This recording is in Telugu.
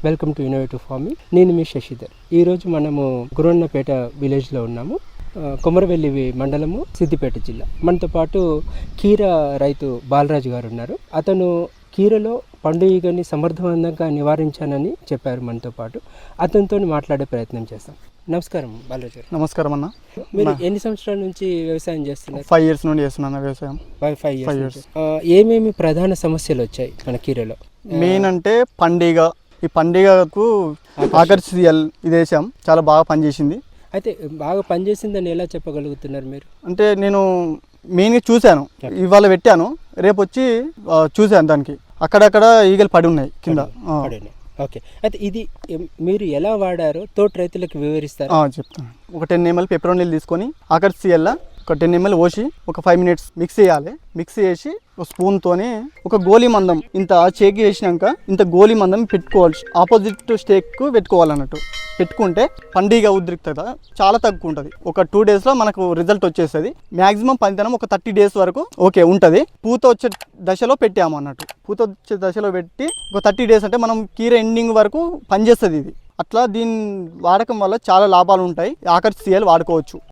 Welcome to innovative farming. నేను మీ శశిధర్. ఈరోజు మనము గురవన్నపేట విలేజ్లో ఉన్నాము. కొమరవెల్లి మండలము, సిద్దిపేట జిల్లా. మనతో పాటు కీర రైతు బాలరాజు గారు ఉన్నారు. అతను కీరలో పండు ఈగని సమర్థవంతంగా నివారించానని చెప్పారు. మనతో పాటు అతనితో మాట్లాడే ప్రయత్నం చేస్తాం. నమస్కారం బాలరాజు గారు. నమస్కారం అన్న. మీరు ఎన్ని సంవత్సరాల నుంచి వ్యవసాయం చేస్తున్నారు? 5 years నుండి చేస్తున్నాను వ్యవసాయం. 5 years. ఏమేమి ప్రధాన సమస్యలు వచ్చాయి మన కీరలో? మెయిన్ అంటే పండుగ. ఈ పండుగకు ఆకర్షియల్ ఇది వేసాం, చాలా బాగా పనిచేసింది. అయితే బాగా పనిచేసిందని ఎలా చెప్పగలుగుతున్నారు మీరు? అంటే నేను మెయిన్గా చూశాను, ఇవాళ పెట్టాను, రేపు వచ్చి చూశాను, దానికి అక్కడక్కడ ఈగలు పడి ఉన్నాయి కింద. ఓకే, అయితే ఇది మీరు ఎలా వాడారో తోట రైతులకు వివరిస్తారు? చెప్తాను. ఒక 10 ml పెప్పరోనిల్ తీసుకొని ఆకర్షియల్లా ఒక 10 ml పోసి ఒక 5 minutes మిక్స్ చేయాలి. మిక్స్ చేసి ఒక స్పూన్తోని ఒక గోలీ మందం ఇంత చేకి వేసినాక ఇంత గోలీ మందం పెట్టుకోవాలి. ఆపోజిట్ స్టేక్ పెట్టుకోవాలన్నట్టు. పెట్టుకుంటే పండుగ ఉద్రిక్తత చాలా తక్కువ ఉంటుంది. ఒక 2 daysలో మనకు రిజల్ట్ వచ్చేస్తుంది. మ్యాక్సిమం పనితనం ఒక 30 days వరకు ఓకే ఉంటుంది. పూత వచ్చే దశలో పెట్టాము అన్నట్టు. పూత వచ్చే దశలో పెట్టి ఒక 30 days అంటే మనం కీర ఎండింగ్ వరకు పనిచేస్తుంది ఇది. అట్లా దీన్ని వాడకం వల్ల చాలా లాభాలు ఉంటాయి. ఆకర్షియల్ వాడుకోవచ్చు.